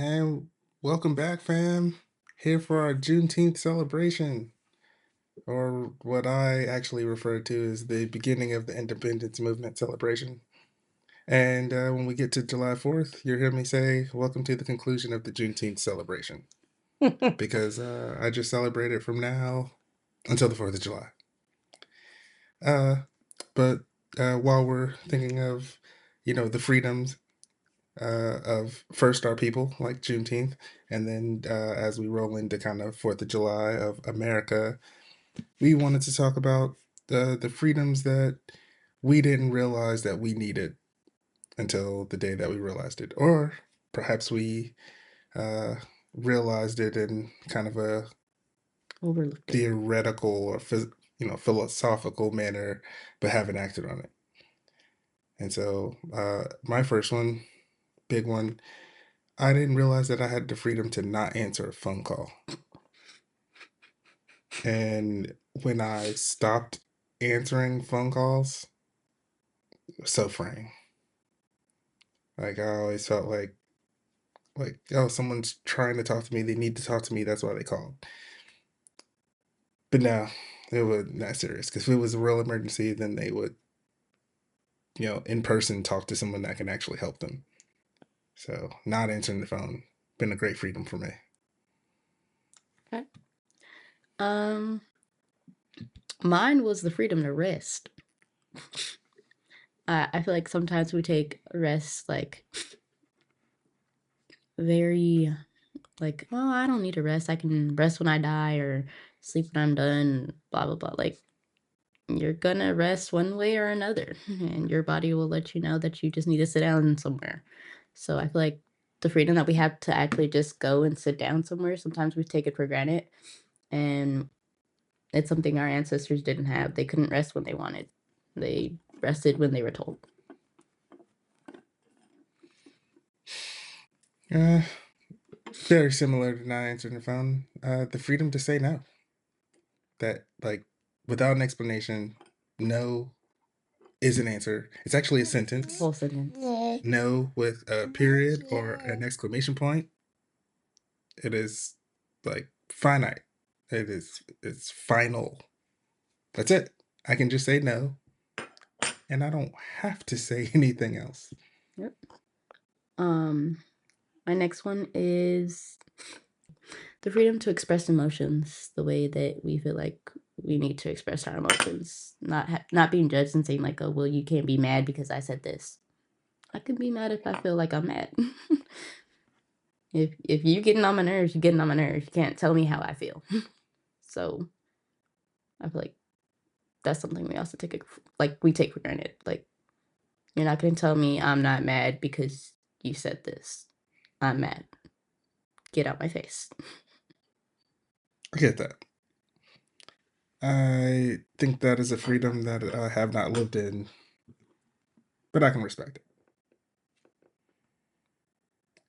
And welcome back, fam. Here for our Juneteenth celebration, or what I actually refer to as the beginning of the independence movement celebration. And when we get to July 4th, you'll hear me say, welcome to the conclusion of the Juneteenth celebration. Because I just celebrate it from now until the 4th of July. But while we're thinking of, the freedoms of first our people, like Juneteenth, and then as we roll into kind of 4th of July of America, we wanted to talk about the freedoms that we didn't realize that we needed until the day that we realized it. Or perhaps we uh, realized it in kind of a Overlooked it. theoretical or philosophical manner, but haven't acted on it. And so my first one, big one, I didn't realize that I had the freedom to not answer a phone call. And when I stopped answering phone calls, it was so freeing. Like I always felt like oh, someone's trying to talk to me, they need to talk to me, that's why they called. But no, it was not serious, because if it was a real emergency, then they would, in person talk to someone that can actually help them. So not answering the phone, been a great freedom for me. Okay. Mine was the freedom to rest. I feel like sometimes we take rest like very like, oh, I don't need to rest. I can rest when I die or sleep when I'm done, blah blah blah. Like you're gonna rest one way or another, and your body will let you know that you just need to sit down somewhere. So I feel like the freedom that we have to actually just go and sit down somewhere, sometimes we take it for granted. And it's something our ancestors didn't have. They couldn't rest when they wanted. They rested when they were told. Uh, Very similar to not answering the phone. The freedom to say no. That, like, without an explanation, no is an answer. It's actually a sentence. Whole sentence. No with a period or an exclamation point. It is like finite. It's final. That's it. I can just say no, and I don't have to say anything else. Yep. My next one is the freedom to express emotions the way that we feel like we need to express our emotions. Not being judged and saying like, oh, well, you can't be mad because I said this. I can be mad if I feel like I'm mad. If you getting on my nerves, you're getting on my nerves. You can't tell me how I feel. So I feel like that's something we also we take for granted. Like you're not gonna tell me I'm not mad because you said this. I'm mad. Get out my face. I get that. I think that is a freedom that I have not lived in, but I can respect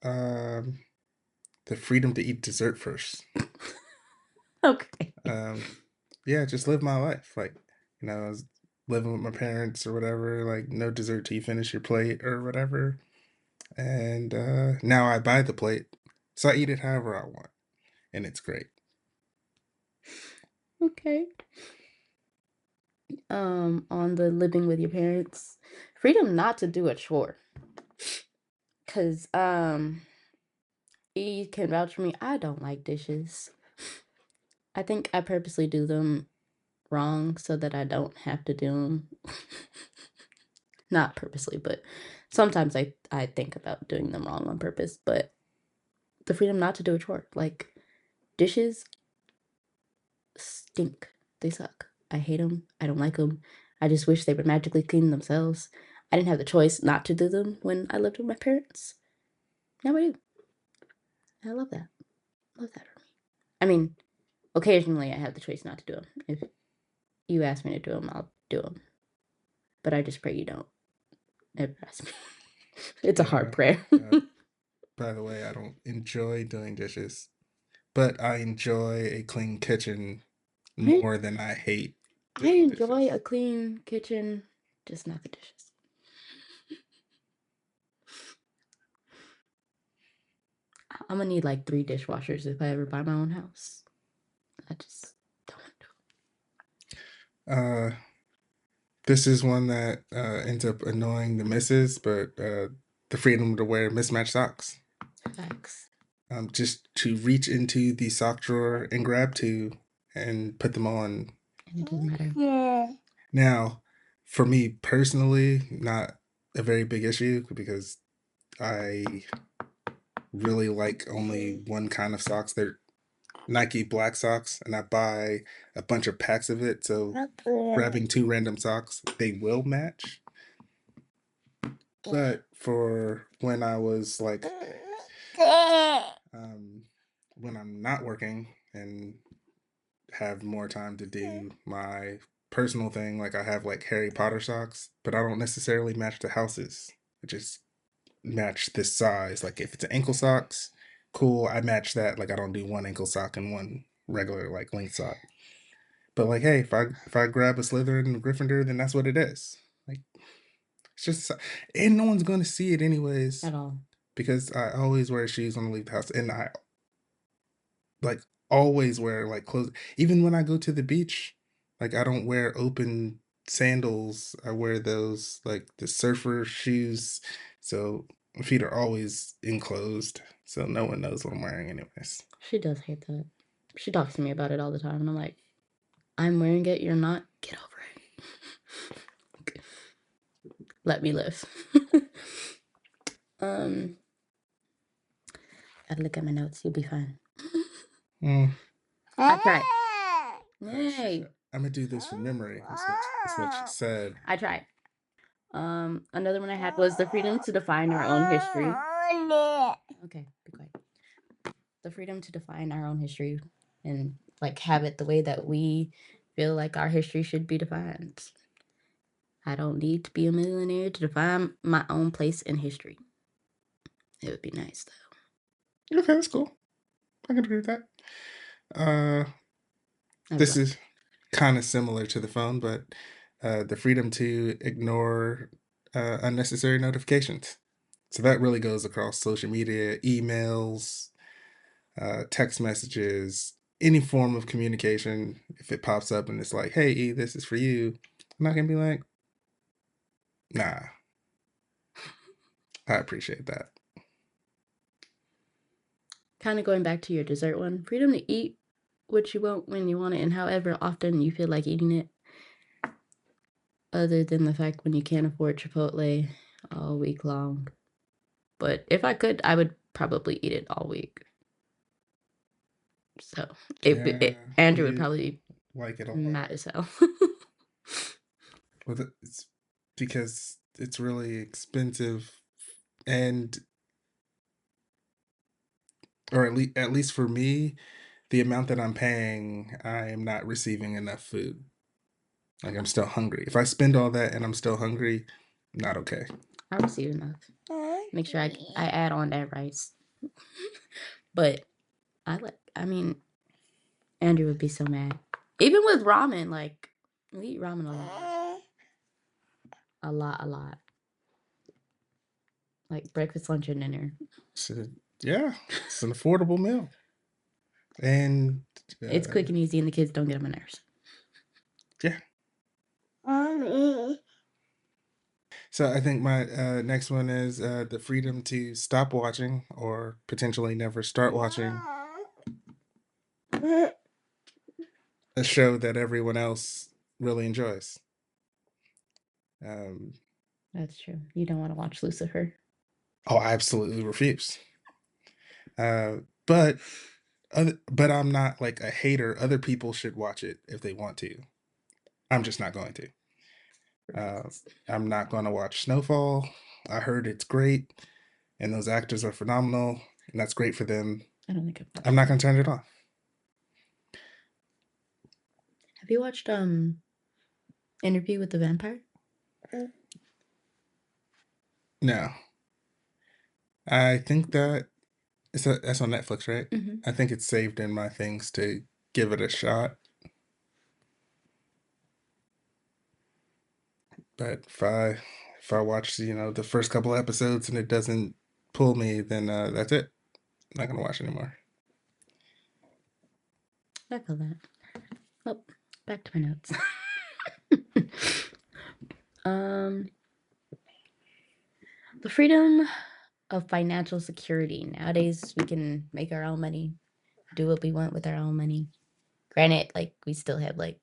it. Um, the freedom to eat dessert first. Okay. Yeah, just live my life. Like, I was living with my parents or whatever, like no dessert till you finish your plate or whatever. And now I buy the plate, so I eat it however I want, and it's great. Okay. On the living with your parents, freedom not to do a chore. Cause he can vouch for me. I don't like dishes. I think I purposely do them wrong so that I don't have to do them. Not purposely, but sometimes I think about doing them wrong on purpose. But the freedom not to do a chore, like dishes stink. They suck. I hate them. I don't like them. I just wish they would magically clean themselves. I didn't have the choice not to do them when I lived with my parents. Now I do. I love that. Love that for me. I mean, occasionally I have the choice not to do them. If you ask me to do them, I'll do them. But I just pray you don't ever ask me. It's a hard prayer. By the way, I don't enjoy doing dishes, but I enjoy a clean kitchen more than I hate I doing enjoy dishes. a clean kitchen, just not the dishes. I'm gonna need like 3 dishwashers if I ever buy my own house. I just don't want Uh, this is one that ends up annoying the missus, but the freedom to wear mismatched socks. to. Facts. Just to reach into the sock drawer and grab two and put them on. And it doesn't matter. Now, for me personally, not a very big issue because I really like only one kind of socks. They're Nike black socks, and I buy a bunch of packs of it. So grabbing two random socks, they will match. But for when I was like, when I'm not working and have more time to do my personal thing, like I have like Harry Potter socks, but I don't necessarily match the houses. I just match this size. Like if it's ankle socks, cool, I match that. Like I don't do one ankle sock and one regular like length sock. But like, hey, if I grab a Slytherin and a Gryffindor, then that's what it is. Like it's just, and no one's going to see it anyways At all. because I always wear shoes when I leave the house, and I like always wear like clothes. Even when I go to the beach, like I don't wear open sandals. I wear those like the surfer shoes. So my feet are always enclosed. So no one knows what I'm wearing anyways. She does hate that. She talks to me about it all the time, and I'm like, I'm wearing it, you're not. Get over it. Let me live. um, gotta look at my notes. You'll be fine. Mm. I tried. Hey. Yay. I'm gonna do this from memory. That's what she said. I tried. Another one I had was the freedom to define our own history. Okay, be quiet. The freedom to define our own history and like have it the way that we feel like our history should be defined. I don't need to be a millionaire to define my own place in history. It would be nice though. Okay, that's cool. I can agree with that. This is kind of similar to the phone, but the freedom to ignore unnecessary notifications. So that really goes across social media, emails, text messages, any form of communication. If it pops up and it's like, "Hey, E, this is for you," I'm not gonna be like, "Nah, I appreciate that." Kind of going back to your dessert one, freedom to eat what you want when you want it and however often you feel like eating it. Other than the fact when you can't afford Chipotle all week long. But if I could, I would probably eat it all week. So Yeah, Andrew would you probably like it a be mad lot. as hell. Well, it's because it's really expensive, and or at least for me, the amount that I'm paying, I am not receiving enough food. Like I'm still hungry. If I spend all that and I'm still hungry, not okay. I receive enough. Make sure I add on that rice. But I mean, Andrew would be so mad. Even with ramen, like, we eat ramen a lot. A lot, a lot. Like breakfast, lunch, and dinner. So yeah, it's an affordable meal, and It's quick and easy, and the kids don't get on my nerves. yeah. So I think my next one is the freedom to stop watching or potentially never start watching a show that everyone else really enjoys. Um, That's true. You don't want to watch Lucifer. oh, I absolutely refuse. Uh, but but I'm not like a hater. Other people should watch it if they want to. I'm just not going to. Uh, I'm not going to watch Snowfall. I heard it's great, and those actors are phenomenal, and that's great for them. I don't think I've watched I'm not it. going to turn it on. Have you watched Interview with the Vampire? No, I think that's on Netflix, right? Mm-hmm. I think it's saved in my things to give it a shot. But if I watch the first couple episodes and it doesn't pull me, then that's it. Not gonna watch anymore. I feel that. Oh, back to my notes. um, the freedom of financial security. Nowadays, we can make our own money, do what we want with our own money. Granted, like we still have like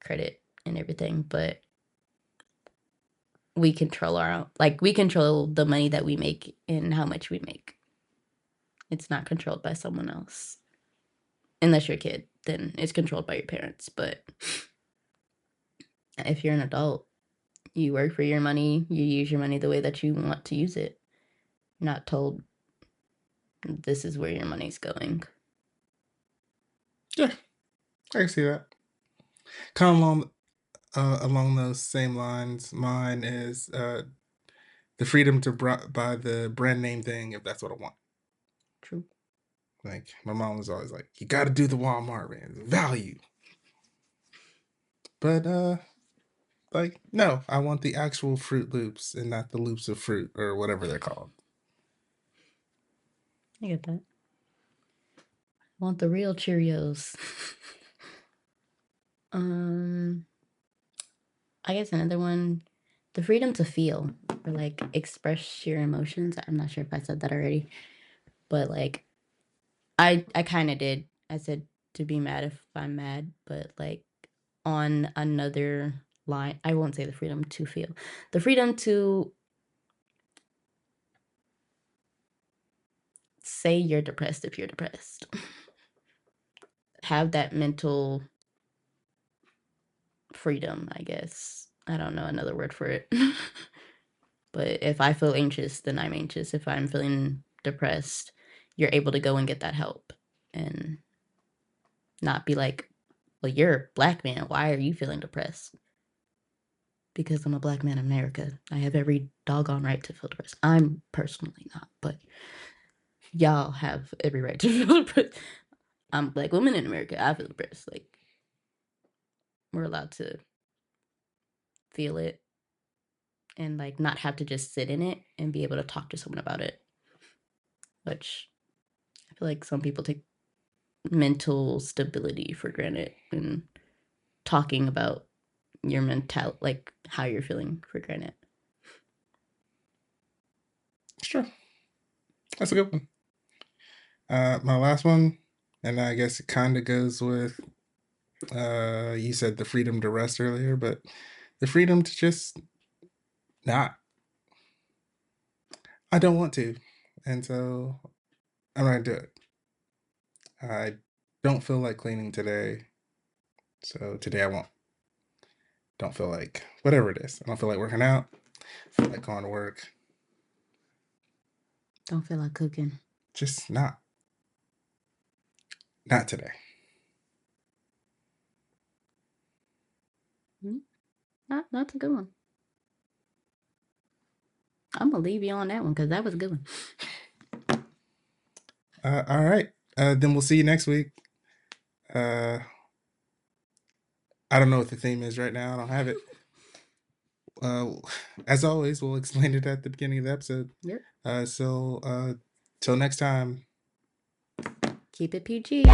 credit and everything, but we control our own. Like we control the money that we make and how much we make. It's not controlled by someone else. Unless you're a kid, then it's controlled by your parents. But if you're an adult, you work for your money, you use your money the way that you want to use it. You're not told this is where your money's going. Yeah, I can see that. Kind of along those same lines. Mine is the freedom to buy the brand name thing if that's what I want. True. Like my mom was always like, "You got to do the Walmart, man. It's value." But like no, I want the actual Fruit Loops and not the loops of fruit or whatever they're called. I get that. I want the real Cheerios. um, I guess another one, the freedom to feel or like express your emotions. I'm not sure if I said that already, but like I kind of did. I said to be mad if I'm mad, but like on another line, I won't say the freedom to feel, the freedom to say you're depressed if you're depressed. Have that mental freedom, I guess. I don't know another word for it. But if I feel anxious, then I'm anxious. If I'm feeling depressed, you're able to go and get that help and not be like, well, you're a black man. Why are you feeling depressed? Because I'm a black man in America. I have every doggone right to feel depressed. I'm personally not, but y'all have every right to feel depressed. I'm a black woman in America. I feel depressed. Like, we're allowed to feel it and like not have to just sit in it and be able to talk to someone about it, which I feel like some people take mental stability for granted and talking about your mental, like how you're feeling, for granted. Sure, that's a good one. My last one, and I guess it kind of goes with you said the freedom to rest earlier, but the freedom to just not. I don't want to, and so I'm not gonna do it. I don't feel like cleaning today, so today I won't. Don't feel like whatever it is. I don't feel like working out. I feel like going to work. Don't feel like cooking. Just not. Not today. That's a good one. I'm gonna leave you on that one because that was a good one. All right. Then we'll see you next week. Uh, I don't know what the theme is right now. I don't have it. Uh, as always, we'll explain it at the beginning of the episode. Yep. So till next time. Keep it PG.